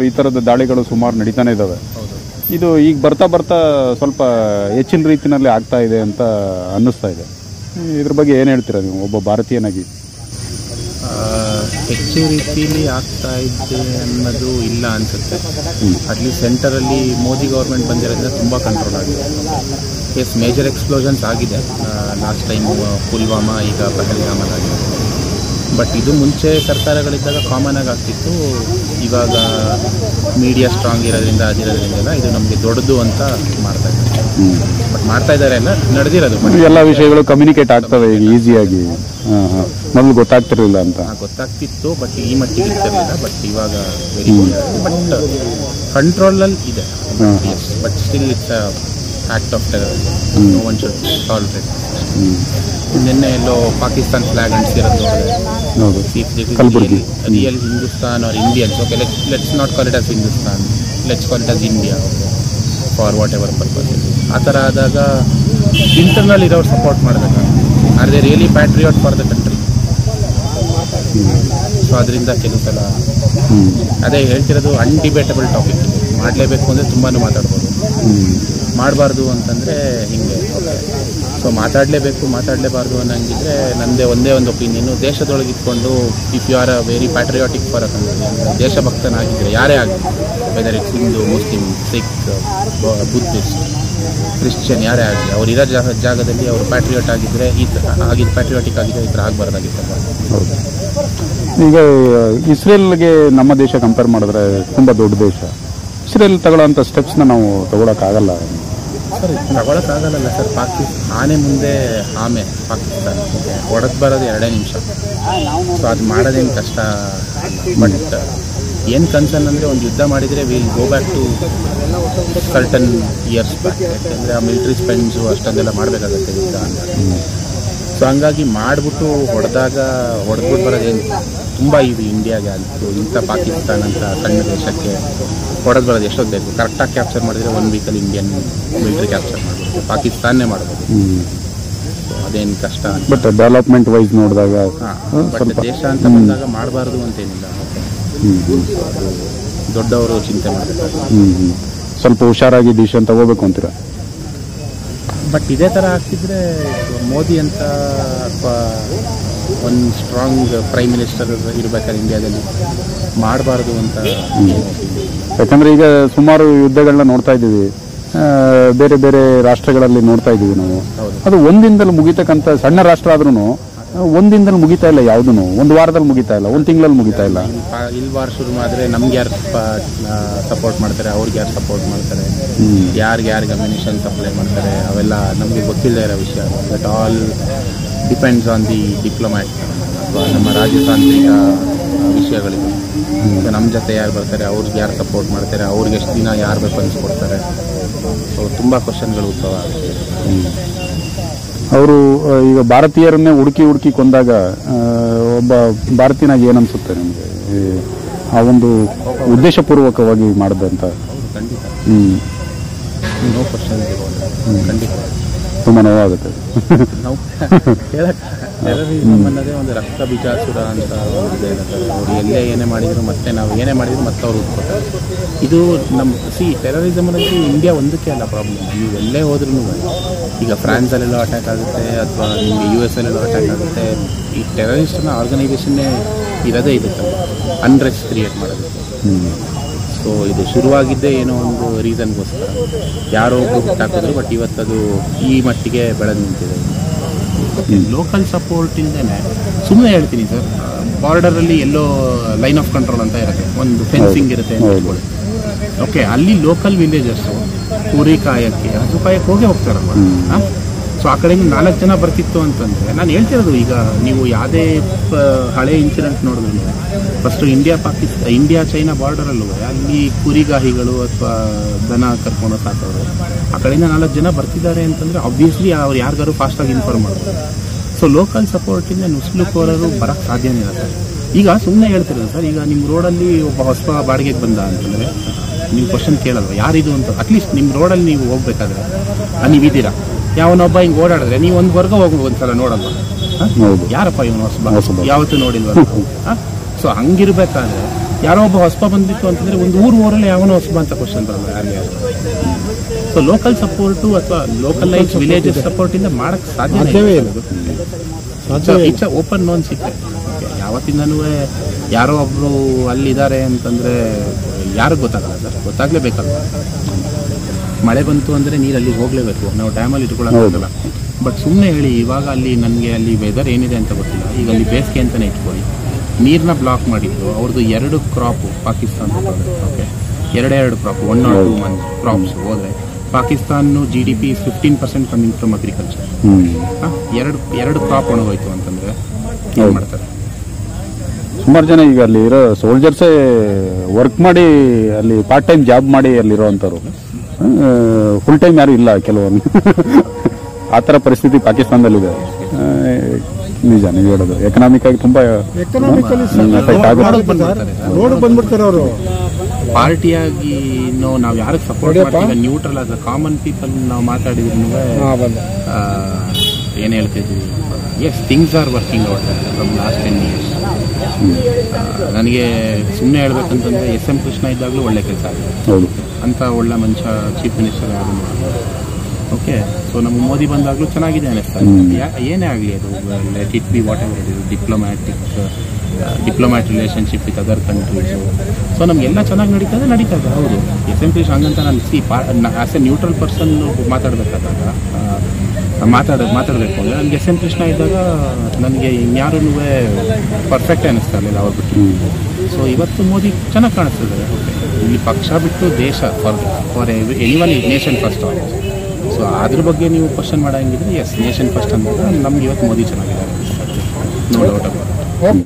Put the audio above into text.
ಈ ಥರದ ದಾಳಿಗಳು ಸುಮಾರು ನಡೀತಾನೆ ಇದ್ದಾವೆ. ಇದು ಈಗ ಬರ್ತಾ ಬರ್ತಾ ಸ್ವಲ್ಪ ಹೆಚ್ಚಿನ ರೀತಿಯಲ್ಲಿ ಆಗ್ತಾ ಇದೆ ಅಂತ ಅನ್ನಿಸ್ತಾ ಇದೆ. ಇದ್ರ ಬಗ್ಗೆ ಏನು ಹೇಳ್ತೀರಾ ನೀವು ಒಬ್ಬ ಭಾರತೀಯನಾಗಿ? ಹೆಚ್ಚು ರೀತಿಯಲ್ಲಿ ಆಗ್ತಾ ಇದೆ ಅನ್ನೋದು ಇಲ್ಲ ಅನಿಸುತ್ತೆ. ಅಟ್ಲೀಸ್ಟ್ ಸೆಂಟರಲ್ಲಿ ಮೋದಿ ಗೌರ್ಮೆಂಟ್ ಬಂದಿರೋದ್ರಿಂದ ತುಂಬ ಕಂಟ್ರೋಲ್ ಆಗಿದೆ. ಎಸ್, ಮೇಜರ್ ಎಕ್ಸ್ಪ್ಲೋಷನ್ಸ್ ಆಗಿದೆ ಲಾಸ್ಟ್ ಟೈಮ್ ಪುಲ್ವಾಮಾ, ಈಗ ಪಹಲ್ಗಾಮಲ್ಲಿ. ಬಟ್ ಇದು ಮುಂಚೆ ಸರ್ಕಾರಗಳಿದ್ದಾಗ ಕಾಮನ್ ಆಗಿ ಆಗ್ತಿತ್ತು. ಇವಾಗ ಮೀಡಿಯಾ ಸ್ಟ್ರಾಂಗ್ ಇರೋದ್ರಿಂದ ಅದಿರೋದ್ರಿಂದ ಇದು ನಮಗೆ ದೊಡ್ಡದು ಅಂತ ಮಾಡ್ತಾ ಇದ್ದಾರೆ. ಬಟ್ ಮಾಡ್ತಾ ಇದ್ದಾರೆ ಎಲ್ಲ ನಡೆದಿರೋದು. ಎಲ್ಲ ವಿಷಯಗಳು ಕಮ್ಯುನಿಕೇಟ್ ಆಗ್ತವೆ ಈಸಿಯಾಗಿ. ಮೊದಲು ಗೊತ್ತಾಗ್ತಿರಲಿಲ್ಲ ಅಂತ. ಗೊತ್ತಾಗ್ತಿತ್ತು, ಬಟ್ ಈ ಮಟ್ಟಿಗೆ ಇರ್ತಿರಲಿಲ್ಲ. ಬಟ್ ಇವಾಗ ವೆರಿ ಗುಡ್. ಬಟ್ ಕಂಟ್ರೋಲಲ್ಲಿ ಇದೆ. But still it's act of terrorism. No one should tolerate. ನಿನ್ನೆ ಎಲ್ಲೋ ಪಾಕಿಸ್ತಾನ್ ಫ್ಲಾಗ್ ಅಂಟಿಸಿರೋದು real Hindustan are Indians. Okay, let's not call it as Hindustan, let's call it as India for whatever purpose. ಆ ಥರ ಆದಾಗ internal ಇರೋರು support ಮಾಡಬೇಕು. Are they really patriot for the country? So ಅದರಿಂದ ಕೆಲವು ಸಲ ಅದೇ ಹೇಳ್ತಿರೋದು, ಅನ್ಡಿಬೇಟಬಲ್ ಟಾಪಿಕ್. ಮಾಡಲೇಬೇಕು ಅಂದರೆ ತುಂಬಾ ಮಾತಾಡ್ಬೋದು, ಮಾಡಬಾರ್ದು ಅಂತಂದರೆ ಹಿಂಗೆ. ಸೊ ಮಾತಾಡಲೇಬಾರ್ದು ಅನ್ನಂಗಿದ್ರೆ ನನ್ನದೇ ಒಂದೇ ಒಂದು ಒಪಿನಿಯನ್ನು, ದೇಶದೊಳಗೆ ಇಟ್ಕೊಂಡು if you are a very patriotic for a country, ದೇಶಭಕ್ತನಾಗಿದ್ದರೆ ಯಾರೇ ಆಗಲಿ, whether it's Hindu, Muslim, Sikh, Buddhist, Christian, ಯಾರೇ ಆಗಲಿ, ಅವ್ರು ಇರೋ ಜಾಗದಲ್ಲಿ ಅವರು ಪ್ಯಾಟ್ರಿಯಾಟ್ ಆಗಿದ್ದರೆ ಪ್ಯಾಟ್ರಿಯಾಟಿಕ್ ಆಗಿದ್ದರೆ ಈ ಥರ ಆಗಬಾರ್ದಾಗಿತ್ತಲ್ಲ. ಈಗ ಇಸ್ರೇಲ್ಗೆ ನಮ್ಮ ದೇಶ ಕಂಪೇರ್ ಮಾಡಿದ್ರೆ ತುಂಬ ದೊಡ್ಡ ದೇಶ. ಇಸ್ರೇಲ್ ತಗೊಳ್ಳೋಂಥ ಸ್ಟೆಪ್ಸ್ನ ನಾವು ತಗೊಳಕ್ಕಾಗಲ್ಲ ಸರ್. ತಗೊಳಕ್ಕಾಗಲ್ಲ ಸರ್. ಆನೆ ಮುಂದೆ ಆಮೆ ಪಾಕಿಸ್ತಾನ ಹೊಡೆದು ಬರೋದು 2 ನಿಮಿಷ. ಸೊ ಅದು ಮಾಡೋದೇನು ಕಷ್ಟ. ಬಟ್ ಏನು ಕನ್ಸರ್ನ್ ಅಂದರೆ, ಒಂದು ಯುದ್ಧ ಮಾಡಿದರೆ will go back to certain years back. ಯಾಕೆಂದರೆ ಆ ಮಿಲಿಟ್ರಿ ಸ್ಪೆಂಡ್ಸು ಅಷ್ಟೊಂದೆಲ್ಲ ಮಾಡಬೇಕಾಗತ್ತೆ ಯುದ್ಧ ಅಂತ. ಸೊ ಹಂಗಾಗಿ ಮಾಡಿಬಿಟ್ಟು ಹೊಡೆದ್ಬಿಟ್ಟು ಬರೋದೇನು ತುಂಬ ಇದು ಇಂಡಿಯಾಗೆ ಅಂತು. ಇಂಥ ಪಾಕಿಸ್ತಾನ ಅಂತ ಸಣ್ಣ ದೇಶಕ್ಕೆ ಹೊಡೆದು ಬರೋದು ಎಷ್ಟೊತ್ತು ಬೇಕು? ಕರೆಕ್ಟಾಗಿ ಕ್ಯಾಪ್ಚರ್ ಮಾಡಿದರೆ 1 ವೀಕಲ್ಲಿ ಇಂಡಿಯನ್ ಮಿಲಿಟ್ರಿ ಕ್ಯಾಪ್ಚರ್ ಮಾಡ್ಬೋದು. ಪಾಕಿಸ್ತಾನೇ ಮಾಡ್ಬೋದು. ಅದೇನು ಕಷ್ಟ. ಬಟ್ ಡೆವಲಪ್ಮೆಂಟ್ ವೈಸ್ ನೋಡಿದಾಗ ಬಟ್ ದೇಶ ಅಂತ ಬಂದಾಗ ಮಾಡಬಾರ್ದು ಅಂತೇನಿಲ್ಲ. ಅದು ದೊಡ್ಡವರು ಚಿಂತೆ ಮಾಡಬೇಕು. ಸ್ವಲ್ಪ ಹುಷಾರಾಗಿ ಡಿಸಿಷನ್ ತಗೋಬೇಕು ಅಂತೀರ? ಬಟ್ ಇದೇ ಥರ ಆಗ್ತಿದ್ರೆ ಮೋದಿ ಅಂತ ಅಥವಾ ಒಂದು ಸ್ಟ್ರಾಂಗ್ ಪ್ರೈಮ್ ಮಿನಿಸ್ಟರ್ ಇರಬೇಕಾದ್ರೆ ಇಂಡಿಯಾದಲ್ಲಿ ಮಾಡಬಾರ್ದು ಅಂತ. ಯಾಕಂದರೆ ಈಗ ಸುಮಾರು ಯುದ್ಧಗಳನ್ನ ನೋಡ್ತಾ ಇದ್ದೀವಿ, ಬೇರೆ ಬೇರೆ ರಾಷ್ಟ್ರಗಳಲ್ಲಿ ನೋಡ್ತಾ ಇದ್ದೀವಿ ನಾವು. ಅದು ಒಂದಿನದಲ್ಲಿ ಮುಗಿತಕ್ಕಂಥ ಸಣ್ಣ ರಾಷ್ಟ್ರ ಆದ್ರೂ ಒಂದಿನದಲ್ಲಿ ಮುಗಿತಾ ಇಲ್ಲ. ಯಾವುದೂ 1 ವಾರದಲ್ಲಿ ಮುಗಿತಾ ಇಲ್ಲ, 1 ತಿಂಗಳಲ್ಲಿ ಮುಗಿತಾ ಇಲ್ಲ. ಇಲ್ಲಿ ವಾರ ಶುರು ಮಾಡಿದ್ರೆ ನಮ್ಗೆ ಯಾರು ಸಪೋರ್ಟ್ ಮಾಡ್ತಾರೆ, ಅವ್ರಿಗೆ ಯಾರು ಸಪೋರ್ಟ್ ಮಾಡ್ತಾರೆ, ಯಾರಿಗೆ ಅಮ್ಯುನಿಷನ್ ಸಪ್ಲೈ ಮಾಡ್ತಾರೆ, ಅವೆಲ್ಲ ನಮಗೆ ಗೊತ್ತಿಲ್ಲದೆ ಇರೋ ವಿಷಯ. But all depends on the Diplomat ಅಥವಾ ನಮ್ಮ ರಾಜತಾಂತ್ರಿಕ ವಿಷಯಗಳಿವೆ. ಸೊ ನಮ್ಮ ಜೊತೆ ಯಾರು ಬರ್ತಾರೆ, ಅವ್ರಿಗೆ ಯಾರು ಸಪೋರ್ಟ್ ಮಾಡ್ತಾರೆ, ಅವ್ರಿಗೆ ಎಷ್ಟು ದಿನ ಯಾರು ವೆಪನ್ಸ್ ಕೊಡ್ತಾರೆ. ಸೊ ತುಂಬ ಕ್ವಶನ್ಗಳು ಉದ್ಭವ ಆಗುತ್ತೆ. ಅವರು ಈಗ ಭಾರತೀಯರನ್ನೇ ಹುಡುಕಿ ಕೊಂದಾಗ ಒಬ್ಬ ಭಾರತೀಯನಾಗಿ ಏನನ್ಸುತ್ತೆ ನಿಮಗೆ? ಆ ಒಂದು ಉದ್ದೇಶಪೂರ್ವಕವಾಗಿ ಮಾಡಿದಂತ. ಖಂಡಿತ ನೋ ಕ್ವಶನ್. ಖಂಡಿತ ತುಂಬ ನೋವಾಗುತ್ತೆ. ನಾವು ಟೆರರಿಸಮ್ ಅನ್ನೋದೇ ಒಂದು ರಕ್ತ ಬೀಜಾಸುರ ಅಂತ ಇದೆ. ಅವ್ರು ಎಲ್ಲೇ ಏನೇ ಮಾಡಿದ್ರು ನಾವು ಏನೇ ಮಾಡಿದ್ರು ಮತ್ತೆ ಅವ್ರು ಉತ್ಕೊತಾರೆ. ಇದು ನಮ್ಮ ಟೆರರಿಸಮ್ ಅನ್ನೋದು ಇಂಡಿಯಾ ಒಂದಕ್ಕೆ ಅಲ್ಲ ಪ್ರಾಬ್ಲಮ್. ನೀವು ಎಲ್ಲೇ ಹೋದ್ರೂ, ಈಗ ಫ್ರಾನ್ಸಲ್ಲೆಲ್ಲೋ ಅಟ್ಯಾಕ್ ಆಗುತ್ತೆ ಅಥವಾ ನಿಮಗೆ US ಅಲ್ಲೆಲ್ಲೋ ಅಟ್ಯಾಕ್ ಆಗುತ್ತೆ. ಈ ಟೆರರಿಸ್ಟ್ನ ಆರ್ಗನೈಸೇಷನ್ನೇ ಇರೋದೇ ಇದಕ್ಕಲ್ಲ, ಅನ್ರೆಸ್ಟ್ ಕ್ರಿಯೇಟ್ ಮಾಡೋದಕ್ಕೆ. ಸೊ ಇದು ಶುರುವಾಗಿದ್ದೇ ಏನೋ ಒಂದು ರೀಸನ್ಗೋಸ್ಕರ ಯಾರೋ ಒಬ್ಬರು ಹುಟ್ಟಾಕಿದ್ರು. ಬಟ್ ಇವತ್ತದು ಈ ಮಟ್ಟಿಗೆ ಬೆಳೆದು ನಿಂತಿದೆ. ಲೋಕಲ್ ಸಪೋರ್ಟಿಂದನೇ ಸುಮ್ಮನೆ ಹೇಳ್ತೀನಿ ಸರ್, ಬಾರ್ಡರಲ್ಲಿ ಎಲ್ಲೋ ಲೈನ್ ಆಫ್ ಕಂಟ್ರೋಲ್ ಅಂತ ಇರುತ್ತೆ, ಒಂದು ಫೆನ್ಸಿಂಗ್ ಇರುತ್ತೆ ಅಂತ ಹೇಳ್ಕೊಳ್ಳಿ. ಓಕೆ, ಅಲ್ಲಿ ಲೋಕಲ್ ವಿಲೇಜರ್ಸು ಕುರಿ ಕಾಯಕ್ಕೆ ಹಸು ಕಾಯಕ್ಕೆ ಹೋಗ್ತಾರಲ್ವ. ಸೊ ಆ ಕಡೆಯಿಂದ 4 ಜನ ಬರ್ತಿತ್ತು ಅಂತಂದರೆ, ನಾನು ಹೇಳ್ತಿರೋದು ಈಗ ನೀವು ಯಾವುದೇ ಹಳೆ ಇನ್ಸಿಡೆಂಟ್ ನೋಡಿದ್ರು ಫಸ್ಟು ಇಂಡಿಯಾ ಚೈನಾ ಬಾರ್ಡರಲ್ಲೂ ಅಲ್ಲಿ ಕುರಿಗಾಹಿಗಳು ಅಥವಾ ದನ ಕರ್ಕೊಂಡು ಸಾಕೋರು ಆ ಕಡೆಯಿಂದ 4 ಜನ ಬರ್ತಿದ್ದಾರೆ ಅಂತಂದರೆ ಆಬ್ವಿಯಸ್ಲಿ ಅವ್ರು ಯಾರಿಗಾರು ಫಾಸ್ಟಾಗಿ ಇನ್ಫಾರ್ಮ್ ಮಾಡ್ತಾರೆ. ಸೊ ಲೋಕಲ್ ಸಪೋರ್ಟಿಂದ ನುಸುಳುಕೋರರು ಬರೋಕ್ಕೆ ಸಾಧ್ಯನೇ ಇಲ್ಲ ಸರ್. ಈಗ ಸುಮ್ಮನೆ ಹೇಳ್ತಿರೋದು ಸರ್, ಈಗ ನಿಮ್ಮ ರೋಡಲ್ಲಿ ಒಬ್ಬ ಹೊಸ ಬಾಡಿಗೆಗೆ ಬಂದ ಅಂತಂದರೆ ನೀವು ಕ್ವಶನ್ ಕೇಳಲ್ವ ಯಾರಿದು ಅಂತ. ಅಟ್ಲೀಸ್ಟ್ ನಿಮ್ಮ ರೋಡಲ್ಲಿ ನೀವು ಹೋಗ್ಬೇಕಾದ್ರೆ ನೀವಿದ್ದೀರಾ, ಯಾವನೊಬ್ಬ ಹಿಂಗೆ ಓಡಾಡಿದ್ರೆ ನೀವು ಒಂದು ವರ್ಗ ಹೋಗಿ ಒಂದ್ಸಲ ನೋಡಲ್ವ, ಯಾರಪ್ಪ ಇವನು ಹೊಸಬ ಯಾವತ್ತೂ ನೋಡಿಲ್ವ. ಸೊ ಹಂಗಿರ್ಬೇಕಾದ್ರೆ ಯಾರೋ ಒಬ್ಬ ಹೊಸಬ ಬಂದಿತ್ತು ಅಂತಂದರೆ ಒಂದು ಊರಲ್ಲಿ ಯಾವನೋ ಹೊಸಬ ಅಂತ ಕ್ವಶನ್ ಬರಲ್ಲ ಯಾರು. ಸೊ ಲೋಕಲ್ ಸಪೋರ್ಟು ಅಥವಾ ಲೋಕಲ್ ಲೈಫ್ ವಿಲೇಜಸ್ ಸಪೋರ್ಟಿಂದ ಮಾಡೋಕ್ಕೆ ಸಾಧ್ಯವೇ ಇಲ್ಲ. ಇಟ್ಸ್ ಓಪನ್ ನೋನ್ ಸಿಗ್ತದೆ. ಯಾವತ್ತಿಂದನೂ ಯಾರೋ ಒಬ್ಬರು ಅಲ್ಲಿದ್ದಾರೆ ಅಂತಂದರೆ ಯಾರಿಗೆ ಗೊತ್ತಾಗಲ್ಲ ಸರ್, ಗೊತ್ತಾಗಲೇಬೇಕಲ್ಲ. ಮಳೆ ಬಂತು ಅಂದರೆ ನೀರಲ್ಲಿ ಹೋಗಲೇಬೇಕು, ನಾವು ಡ್ಯಾಮಲ್ಲಿ ಇಟ್ಕೊಳ್ಳೋಕ್ಕಾಗಲ್ಲ. ಬಟ್ ಸುಮ್ಮನೆ ಹೇಳಿ, ಇವಾಗ ಅಲ್ಲಿ ನನಗೆ ಅಲ್ಲಿ ವೆದರ್ ಏನಿದೆ ಅಂತ ಗೊತ್ತಿಲ್ಲ, ಈಗ ಅಲ್ಲಿ ಬೇಸಿಗೆ ಅಂತಲೇ ಇಟ್ಕೊಳ್ಳಿ, ನೀರನ್ನ ಬ್ಲಾಕ್ ಮಾಡಿದ್ದು ಅವ್ರದ್ದು 2 crop Pakistan. Okay, 2 crop 1 or 2 months crops ಹೋದರೆ Pakistan GDP 15% coming from agriculture. ಎರಡು ಕ್ರಾಪ್ ಒಣಗೋಯ್ತು ಅಂತಂದರೆ ಏನು ಮಾಡ್ತಾರೆ? ಸುಮಾರು ಜನ ಈಗ ಅಲ್ಲಿ ಇರೋ ಸೋಲ್ಜರ್ಸೇ ವರ್ಕ್ ಮಾಡಿ ಅಲ್ಲಿ ಪಾರ್ಟ್ ಟೈಮ್ ಜಾಬ್ ಮಾಡಿ ಅಲ್ಲಿರೋವಂಥವ್ರು, ಫುಲ್ ಟೈಮ್ ಯಾರು ಇಲ್ಲ ಕೆಲವೊಂದು. ಆ ಥರ ಪರಿಸ್ಥಿತಿ ಪಾಕಿಸ್ತಾನದಲ್ಲಿದೆ. ನಿಜ ನೀವು ಹೇಳೋದು ಎಕನಾಮಿಕ್ ಆಗಿ ತುಂಬಾ ಎಫೆಕ್ಟ್ ಆಗುತ್ತೆ. ಬಂದ್ಬಿಡ್ತಾರೆ ಅವರು. ಪಾರ್ಟಿಯಾಗಿ ನಾವು ಯಾರಿಗೆ ಸಪೋರ್ಟ್ ಮಾಡ್ತೀವಿ, ನ್ಯೂಟ್ರಲ್ ಆದ ಕಾಮನ್ ಪೀಪಲ್ ನಾವು ಮಾತಾಡಿದ್ರು ಏನು ಹೇಳ್ತಿದ್ವಿ, yes things are working out from last 10 years. ನನಗೆ ಸುಮ್ಮನೆ ಹೇಳ್ಬೇಕಂತಂದರೆ SM ಕೃಷ್ಣ ಇದ್ದಾಗಲೂ ಒಳ್ಳೆ ಕೆಲಸ ಆಗಿದೆ ಅಂತ, ಒಳ್ಳೆ ಮನುಷ್ಯ ಚೀಫ್ ಮಿನಿಸ್ಟರ್ ಯಾರು. ಓಕೆ, ಸೊ ನಮ್ಮ ಮೋದಿ ಬಂದಾಗಲೂ ಚೆನ್ನಾಗಿದೆ ಅನ್ನಿಸ್ತಾರೆ. ಏನೇ ಆಗಲಿ ಅದು, let it be what ever it is, Diplomat relationship with other countries. So ನಮಗೆಲ್ಲ ಚೆನ್ನಾಗಿ ನಡೀತದೆ. ಹೌದು, SM ಕೃಷ್ಣ ಹಂಗಂತ ನಾನು ಆಸ್ ಎ ನ್ಯೂಟ್ರಲ್ ಪರ್ಸನ್ ಮಾತಾಡಬೇಕಾದಾಗ ಮಾತಾಡಬೇಕು ಅಂದರೆ ನನಗೆ SM ಕೃಷ್ಣ ಇದ್ದಾಗ ನನಗೆ ಇನ್ಯಾರೂ ಪರ್ಫೆಕ್ಟ್ ಅನ್ನಿಸ್ತಾ ಇರಲಿಲ್ಲ ಅವ್ರು ಬಿಟ್ಟು. ಸೊ ಇವತ್ತು ಮೋದಿ ಚೆನ್ನಾಗಿ ಕಾಣಿಸ್ತಿದ್ದಾರೆ. ಇಲ್ಲಿ ಪಕ್ಷ ಬಿಟ್ಟು ದೇಶ, for anyone nation first. So ಅದ್ರ ಬಗ್ಗೆ ನೀವು ಕ್ವಶನ್ ಮಾಡೋಂಗಿದ್ರೆ ಎಸ್ ನೇಷನ್ ಫಸ್ಟ್ ಅಂದಾಗ ನಮ್ಗೆ ಇವತ್ತು ಮೋದಿ ಚೆನ್ನಾಗಿದ್ದಾರೆ, ನೋ ಡೌಟ್ ಅಬೌಟ್.